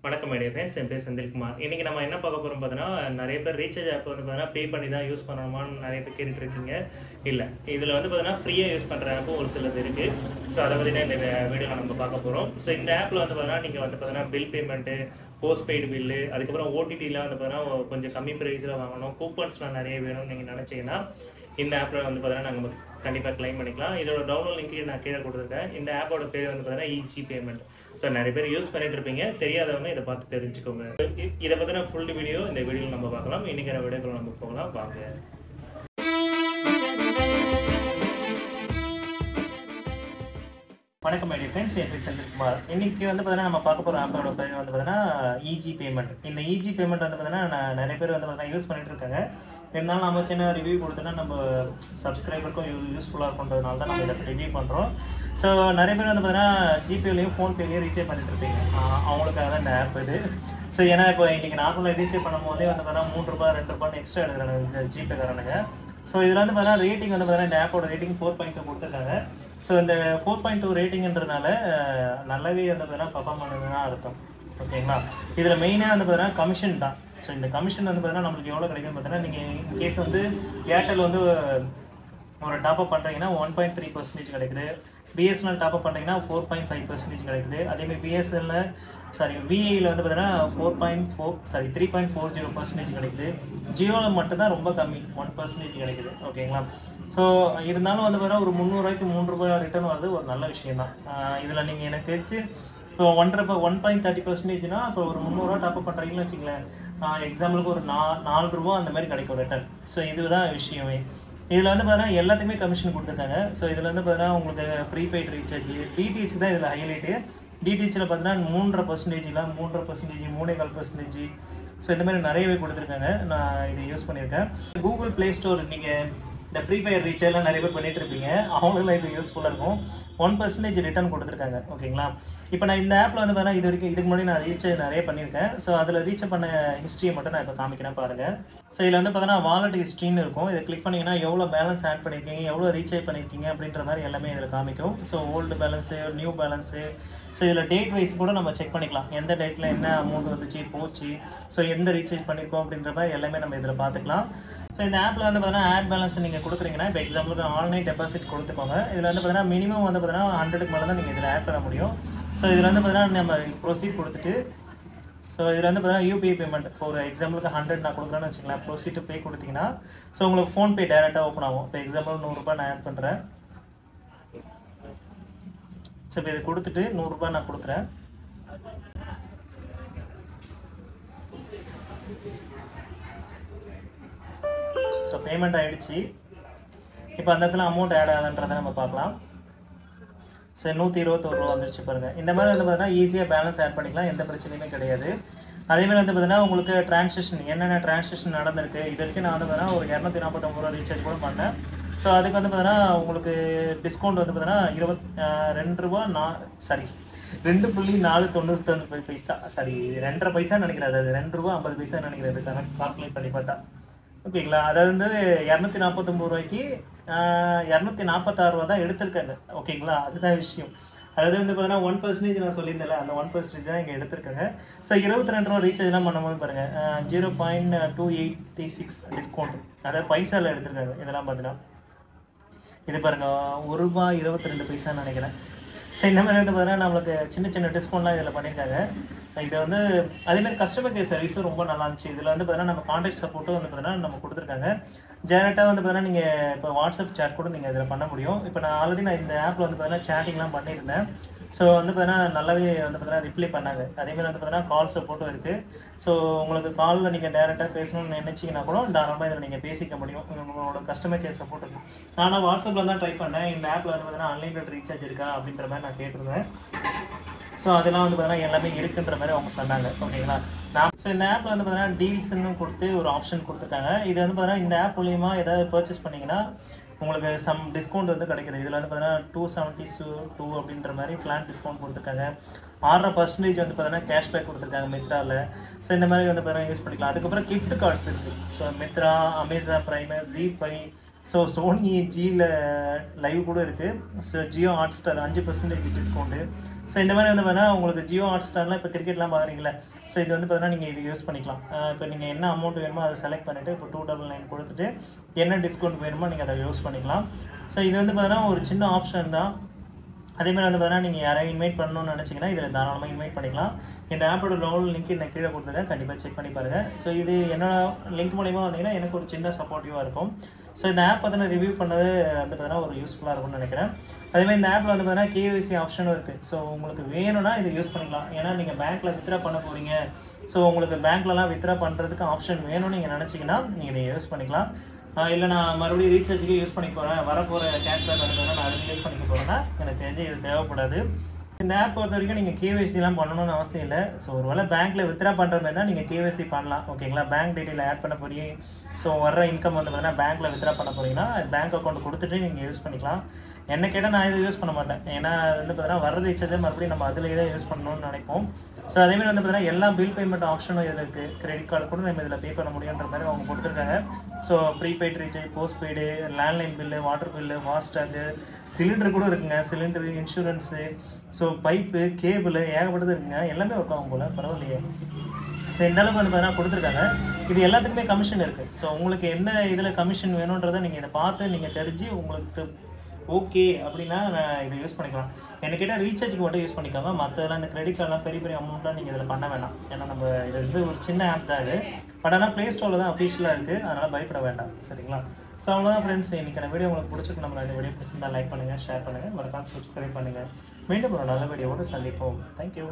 வணக்கம் my dear friends, என் பேர் செந்தில்குமார். இன்றைக்கி நம்ம என்ன பார்க்க போகிறோம் பார்த்தீங்கன்னா, நிறைய பேர் ரீசார்ஜ் ஆப் வந்து பார்த்தீங்கன்னா பே பண்ணி தான் யூஸ் பண்ணணுமான்னு நிறைய பேர் கேட்டுட்ருக்கீங்க. இல்லை, இதில் வந்து பார்த்தீங்கன்னா ஃப்ரீயாக யூஸ் பண்ணுற ஆப்பும் ஒரு சிலது இருக்குது. ஸோ அதை பற்றி தான் இந்த வீடியோவில் நம்ம பார்க்க போகிறோம். ஸோ இந்த ஆப்பில் வந்து பார்த்தீங்கன்னா நீங்கள் வந்து பார்த்தீங்கன்னா பில் பேமெண்ட்டு, போஸ்ட்பெய்டு பில்லு, அதுக்கப்புறம் ஓடிடிலாம் வந்து பார்த்தீங்கன்னா கொஞ்சம் கம்மி ப்ரைஸில் வாங்கணும், கூப்பன்ஸ்லாம் நிறைய வேணும்னு நீங்கள் நினச்சிங்கன்னா இந்த ஆப்பில் வந்து பார்த்தீங்கன்னா நாங்கள் கண்டிப்பாக கிளைம் பண்ணிக்கலாம். இதோட டவுன்லோட் லிங்க் நான் கீழே கொடுத்துருக்கேன். இந்த ஆப்போட பேர் வந்து பார்த்தீங்கன்னா ஈஜி பேமெண்ட். ஸோ நிறைய பேர் யூஸ் பண்ணிட்டு இருப்பீங்க, தெரியாதவங்க இதை பார்த்து தெரிஞ்சுக்கோங்க. இதை பற்றின ஃபுல் வீடியோ இந்த வீடியோவில் நம்ம பார்க்கலாம். இன்றைக்கான வீடியோக்களை நம்ம போகலாம் வாங்க. வணக்கம் மை டியர் ஃப்ரெண்ட்ஸ், என் பேர் செந்தில்குமார். இன்றைக்கி வந்து பார்த்தீங்கன்னா நம்ம பார்க்க போகிற ஆப்போட பேர் வந்து பார்த்தீங்கன்னா ஈஜி பேமெண்ட். இந்த ஈஜி பேமெண்ட் வந்து பார்த்தீங்கன்னா நிறைய பேர் வந்து பார்த்தீங்கன்னா யூஸ் பண்ணிட்டு இருக்காங்க. இருந்தாலும் நம்ம சின்ன ரிவ்யூ கொடுத்தோன்னா நம்ம சப்ஸ்கிரைபருக்கும் யூஸ்ஃபுல்லாக இருக்குன்றதுனால தான் நம்ம இதை ரிவ்யூ பண்ணுறோம். ஸோ நிறைய பேர் வந்து பார்த்தீங்கன்னா ஜிபேலையும் ஃபோன்பேலையும் ரீசார்ஜ் பண்ணிட்டு இருப்பீங்க. அவங்களுக்காக தான் இந்த ஆப் இது. ஸோ ஏன்னா இப்போ இன்றைக்கி நார்மலாக ரீசார்ஜ் பண்ணும் போதே வந்து பார்த்தீங்கன்னா ₹3 ₹2 எக்ஸ்ட்ரா எடுக்கிறாங்க இந்த ஜிபேக்காரனுங்க. ஸோ இதில் வந்து பார்த்தீங்கன்னா ரேட்டிங் வந்து பார்த்தீங்கன்னா இந்த ஆப்போட ரேட்டிங் 4.2 கொடுத்துருக்காங்க. ஸோ இந்த 4.2 ரேட்டிங்ன்றதுனால நல்லாவே வந்து பார்த்தீங்கன்னா பர்ஃபார்ம் பண்ணுதுன்னு தான் அர்த்தம். ஓகேங்களா? இதில் மெயினாக வந்து பார்த்தீங்கன்னா கமிஷன் தான். ஸோ இந்த கமிஷன் வந்து பார்த்தீங்கன்னா நம்மளுக்கு எவ்வளோ கிடைக்குன்னு பார்த்தீங்கன்னா, நீங்கள் இன்கேஸ் வந்து ஏர்டெல் வந்து ஒரு டாப்அப் பண்ணுறீங்கன்னா 1.3% கிடைக்குது. பிஎஸ்என்எல் டாப்அப் பண்ணுறீங்கன்னா 4.5% கிடைக்குது. அதேமாதிரி விஐயில் வந்து பார்த்தீங்கன்னா 3.40% கிடைக்குது. ஜியோவில் மட்டும்தான் ரொம்ப கம்மி, 1% கிடைக்குது. ஓகேங்களா? ஸோ இருந்தாலும் வந்து பார்த்தீங்கன்னா ஒரு ₹300க்கு ₹3 ரிட்டர்ன் வருது, ஒரு நல்ல விஷயம் தான். இதில் நீங்கள் எனக்கு தெரிஞ்சு இப்போ 1.30%னா இப்போ ஒரு ₹300 டாப்அப் பண்ணுறீங்கன்னு வச்சுங்களேன், எக்ஸாம்பிளுக்கு ஒரு ₹4 அந்த மாதிரி கிடைக்கும் ரிட்டர்ன். ஸோ இதுதான் விஷயமே. இதில் வந்து பார்த்தீங்கன்னா எல்லாத்தையுமே கமிஷன் கொடுத்துருக்காங்க. ஸோ இதில் வந்து பார்த்தீங்கன்னா உங்களுக்கு ப்ரீபெய்ட் ரீசார்ஜ், டிடிஹெச் தான் இதில் ஹைலைட்டு. டிடிஹெச்சில் பார்த்தீங்கன்னா 3.5%, 3.5%. ஸோ இந்த மாதிரி நிறையவே கொடுத்துருக்காங்க. நான் இதை யூஸ் பண்ணியிருக்கேன். கூகுள் ப்ளே ஸ்டோர் நீங்கள் இந்த ஃப்ரீ ஃபயர் ரீசார்ஜ்லாம் நிறைய பேர் பண்ணிகிட்டு இருப்பீங்க, அவங்களுக்குலாம் இது யூஸ்ஃபுல்லாக இருக்கும். 1% ரிட்டர்ன் கொடுத்துருக்காங்க. ஓகேங்களா? இப்போ நான் இந்த ஆப்பில் வந்து பார்த்தீங்கன்னா இதுக்கு முன்னாடி நான் ரீசார்ஜ் நிறைய பண்ணியிருக்கேன். ஸோ அதில் ரீசார்ஜ் பண்ண ஹிஸ்ட்ரியை மட்டும் நான் இப்போ காமிக்கிறேன் பாருங்கள். ஸோ இதில் வந்து பார்த்தீங்கன்னா வாலெட் ஹிஸ்ட்ரின்னு இருக்கும். இதை கிளிக் பண்ணிங்கன்னா எவ்வளோ பேலன்ஸ் ஆட் பண்ணியிருக்கீங்க, எவ்வளோ ரீசார்ஜ் பண்ணியிருக்கீங்க அப்படின்ற மாதிரி எல்லாமே இதில் காமிக்கும். So old balance, new balance, so இதில் டேட் வைஸ் கூட நம்ம செக் பண்ணிக்கலாம். எந்த டேட்டில் என்ன அமௌண்ட் வந்துச்சு போச்சு, ஸோ எந்த ரீசார்ஜ் பண்ணியிருக்கோம் அப்படின்ற மாதிரி எல்லாமே நம்ம இதில் பார்த்துக்கலாம். ஸோ இந்த ஆப்பில் வந்து பார்த்தீங்கன்னா ஆட் பேலன்ஸ் நீங்கள் கொடுக்குறீங்கன்னா, இப்போ எக்ஸாம்பிளுக்கு ஆன்லைன் டெபாசிட் கொடுத்துக்கோங்க. இதில் வந்து பார்த்தீங்கன்னா மினிமம் வந்து பார்த்தீங்கன்னா 100க்கு மேலே தான் நீங்கள் இதில் ஆட் பண்ண முடியும். ஸோ இதில் வந்து பார்த்தீங்கன்னா நம்ம ப்ரொசீட் கொடுத்துட்டு, ஸோ இதில் வந்து பார்த்தீங்கன்னா யூபிஐ பேமெண்ட், இப்போ ஒரு எக்ஸாம்பிளுக்கு 100 நான் கொடுக்குறேன்னு வச்சுக்கலாம், ப்ரொசீட் பே கொடுத்தீங்கன்னா ஸோ உங்களுக்கு ஃபோன்பே டேரெக்டாக ஓப்பன் ஆகும். இப்போ எக்ஸாம்பிள் ₹100 நான் ஆட் பண்ணுறேன். ஸோ இப்போ இதை கொடுத்துட்டு ₹100 நான் கொடுக்குறேன். ஸோ பேமெண்ட் ஆகிடுச்சு. இப்போ அந்த இடத்துல அமௌண்ட் ஆட் ஆகுதுன்றதை நம்ம பார்க்கலாம். ஸோ ₹121 வந்துருச்சு பாருங்கள். இந்த மாதிரி வந்து பார்த்தீங்கன்னா ஈஸியாக பேலன்ஸ் ஆட் பண்ணிக்கலாம், எந்த பிரச்சனையுமே கிடையாது. அதேமாதிரி வந்து பார்த்தீங்கன்னா உங்களுக்கு டிரான்சாக்ஷன் என்னென்ன டிரான்சாக்ஷன் நடந்திருக்கு, இது வரைக்கும் நான் வந்து பார்த்தீங்கன்னா ஒரு ₹249 ரீசார்ஜ் கூட பண்ணேன். ஸோ அதுக்கு வந்து பார்த்தீங்கன்னா உங்களுக்கு டிஸ்கவுண்ட் வந்து பார்த்தீங்கன்னா ₹2.499 சாரி 2.5 பைசா நினைக்கிறேன். அதாவது ₹2.50 நினைக்கிறேன். இது கால்குலேட் பண்ணி பார்த்தா. ஓகேங்களா? அதாவது வந்து ₹249க்கு ₹246 தான் எடுத்திருக்காங்க. ஓகேங்களா? அதுதான் விஷயம். அதாவது வந்து பார்த்தீங்கன்னா 1% நான் சொல்லியிருந்தேன்ல, அந்த 1% தான் இங்கே எடுத்திருக்காங்க. ஸோ ₹22 ரீசார்ஜ்லாம் பண்ணும்போது பாருங்கள் 0.286 டிஸ்கவுண்ட், அதாவது பைசாவில் எடுத்திருக்காங்க. இதெல்லாம் பார்த்தீங்கன்னா இது பாருங்கள் ₹1.22 நினைக்கிறேன். ஸோ இந்த மாதிரி வந்து பார்த்தீங்கன்னா நம்மளுக்கு சின்ன சின்ன டிஸ்கவுண்ட்லாம் இதில் பண்ணியிருக்காங்க. இதை வந்து அதேமாதிரி கஸ்டமர் கேர் சர்வீஸும் ரொம்ப நல்லா இருந்துச்சு. இதில் வந்து பார்த்தீங்கன்னா நம்ம கான்டாக்ட் சப்போர்ட்டும் வந்து பார்த்தீங்கன்னா நம்ம கொடுத்துருக்காங்க. டேரெக்டாக வந்து பார்த்தீங்கன்னா நீங்கள் இப்போ வாட்ஸ்அப் சேட் கூட நீங்கள் இதில் பண்ண முடியும். இப்போ நான் ஆல்ரெடி இந்த ஆப்பில் வந்து பார்த்தீங்கன்னா சேட்டிங்லாம் பண்ணியிருந்தேன். ஸோ வந்து பார்த்தீங்கன்னா நல்லாவே வந்து பார்த்தீங்கன்னா ரிப்ளை பண்ணாங்க. அதேமாதிரி வந்து பார்த்தீங்கன்னா கால் சப்போர்ட்டும் இருக்குது. ஸோ உங்களுக்கு காலில் நீங்கள் டேரெக்டாக பேசணும்னு நினச்சிங்கன்னா கூட தாராளமாக இதில் நீங்கள் பேசிக்க முடியும். உங்களோட கஸ்டமர் கேர் சப்போர்ட் இருக்குது. நான் வாட்ஸ்அப்பில் தான் ட்ரை பண்ணேன். இந்த ஆப்பில் வந்து பார்த்தீங்கன்னா அன்லிமிட்டட் ரீசார்ஜ் இருக்கா அப்படின்ற மாதிரி நான் கேட்டிருந்தேன். ஸோ அதெல்லாம் வந்து பார்த்தீங்கன்னா எல்லாமே இருக்குன்ற மாதிரி அவங்க சொன்னாங்க. ஓகேங்களா? ஸோ இந்த ஆப்பில் வந்து பார்த்தீங்கன்னா டீல்ஸ்ன்னு கொடுத்து ஒரு ஆப்ஷன் கொடுத்துருக்காங்க. இது வந்து பார்த்தீங்கன்னா இந்த ஆப் மூலிமா ஏதாவது பர்ச்சேஸ் பண்ணிங்கன்னா உங்களுக்கு சம் டிஸ்கவுண்ட் வந்து கிடைக்குது. இதில் வந்து பார்த்தீங்கன்னா 272 அப்படின்ற மாதிரி ஃப்ளாட் டிஸ்கவுண்ட் கொடுத்துருக்காங்க. 6% வந்து பார்த்தீங்கன்னா கேஷ்பேக் கொடுத்துருக்காங்க மித்ராவில். ஸோ இந்த மாதிரி வந்து பார்த்தீங்கன்னா யூஸ் பண்ணிக்கலாம். அதுக்கப்புறம் கிஃப்ட் கார்ட்ஸ் இருக்குது. So Myntra, Amazon Prime, ZEE5, so Sony ஜியில் லைவ் கூட இருக்குது. So Jio Hotstar 5% discount. So இந்த மாதிரி வந்து பார்த்தீங்கன்னா உங்களுக்கு ஜியோ ஹாட்ஸ்டார்லாம் இப்போ கிரிக்கெட்லாம் பார்க்குறீங்களா, ஸோ இது வந்து பார்த்தீங்கன்னா நீங்கள் இது யூஸ் பண்ணிக்கலாம். இப்போ நீங்கள் என்ன அமௌண்ட் வேணுமோ அதை செலக்ட் பண்ணிவிட்டு இப்போ 299 கொடுத்துட்டு என்ன டிஸ்கவுண்ட் வேணுமோ நீங்கள் அதை யூஸ் பண்ணிக்கலாம். ஸோ இது வந்து பார்த்தீங்கன்னா ஒரு சின்ன ஆப்ஷன் தான். அதேமாதிரி வந்து பார்த்தீங்கன்னா நீங்கள் யாரையும் இன்வைட் பண்ணணும்னு நினச்சிங்கன்னா இதில் தாராளமாக இன்வைட் பண்ணிக்கலாம். இந்த ஆப்போட டவுன்லோட் லிங்க் நான் கீழே கொடுத்துருக்கேன், கண்டிப்பாக செக் பண்ணி பாருங்கள். ஸோ இது என்னோட லிங்க் மூலிமா வந்தீங்கன்னா எனக்கு ஒரு சின்ன சப்போர்ட்டிவாக இருக்கும். ஸோ இந்த ஆப் பார்த்தீங்கன்னா ரிவ்யூ பண்ணது வந்து பார்த்தீங்கன்னா ஒரு யூஸ்ஃபுல்லாக இருக்கும்னு நினைக்கிறேன். அதேமாதிரி இந்த ஆப்பில் வந்து பார்த்தீங்கன்னா கேஒய்சி ஆப்ஷனும் இருக்குது. ஸோ உங்களுக்கு வேணும்னா இதை யூஸ் பண்ணிக்கலாம். ஏன்னா நீங்கள் பேங்க்கில் வித்ட்ரா பண்ண போகிறீங்க, ஸோ உங்களுக்கு பேங்க்லலாம் வித்ட்ரா பண்ணுறதுக்கு ஆப்ஷன் வேணும்னு நீங்கள் நினச்சிங்கன்னா நீங்கள் இதை யூஸ் பண்ணிக்கலாம். இல்லை நான் மறுபடியும் ரீசார்ஜுக்கு யூஸ் பண்ணி போகிறேன், வரப்போகிற கேஷ்பேக் அனுப்புனா நான் அதுக்கு யூஸ் பண்ணிக்க போகிறேன்னா எனக்கு தெரிஞ்சு இது தேவைப்படாது. இந்த ஆப் பொறுத்த வரைக்கும் நீங்கள் கேஒய்சிலாம் பண்ணணும்னு அவசியம் இல்லை. ஸோ ஒரு வேளை பேங்க்கில் வித்ட்ரா பண்ணுற மாதிரி தான் நீங்கள் கேஒய்சி பண்ணலாம். ஓகேங்களா, பேங்க் டீட்டெயில் ஆட் பண்ண போகிறீங்க. ஸோ வர இன்கம் வந்து பார்த்தீங்கன்னா பேங்க்கில் வித்ட்ரா பண்ண போகிறீங்கன்னா பேங்க் அக்கௌண்ட் கொடுத்துட்டு நீங்கள் யூஸ் பண்ணிக்கலாம். என்ன கேட்டால் நான் இதை யூஸ் பண்ண மாட்டேன். ஏன்னா அது வந்து பார்த்தீங்கன்னா வர ரீசார்ஜை மறுபடியும் நம்ம அதிலேயே தான் யூஸ் பண்ணணும்னு நினைப்போம். ஸோ அதேமாதிரி வந்து பார்த்தீங்கன்னா எல்லா பில் பேமெண்ட் ஆப்ஷனும் இதில் இருக்குது. கிரெடிட் கார்டு கூட நம்ம இதில் பே பண்ண முடியுன்ற மாதிரி அவங்க கொடுத்துருக்காங்க. So prepaid recharge, postpaid, landline bill, water bill, FASTag, cylinder கூட இருக்குங்க. Cylinder, insurance, so pipe, cable ஏகப்பட்டது இருக்குங்க. எல்லாமே ஒர்க் ஆகும் போல், பரவாயில்லையே. ஸோ இந்த அளவுக்கு வந்து பார்த்தீங்கன்னா கொடுத்துருக்காங்க. இது எல்லாத்துக்குமே கமிஷன் இருக்குது. ஸோ உங்களுக்கு என்ன இதில் கமிஷன் வேணுன்றதை நீங்கள் இதை பார்த்து நீங்கள் தெரிஞ்சு உங்களுக்கு ஓகே அப்படின்னா இதை யூஸ் பண்ணிக்கலாம். என்ன கேட்டால் ரீசார்ஜுக்கு மட்டும் யூஸ் பண்ணிக்கோங்க. மற்றதெல்லாம் இந்த கிரெடிட் கார்டெலாம் பெரிய பெரிய அமௌண்ட்டாக நீங்கள் இதில் பண்ண வேண்டாம். ஏன்னா நம்ம இது வந்து ஒரு சின்ன ஆப் தான் இது. பட் ஆனால் ப்ளே ஸ்டோரில் தான் அஃபிஷியலாக இருக்குது, அதனால் பயப்பட வேண்டாம். சரிங்களா? ஸோ அவ்வளோதான் ஃப்ரெண்ட்ஸ், இன்றைக்கான வீடியோ உங்களுக்கு பிடிச்சிருக்கு. நம்ம இந்த வீடியோ பிடிச்சிருந்தால் லைக் பண்ணுங்கள், ஷேர் பண்ணுங்கள், மறக்காம சப்ஸ்கிரைப் பண்ணுங்கள். மீண்டும் ஒரு நல்ல வீடியோவோடு சந்திப்போம். தேங்க்யூ.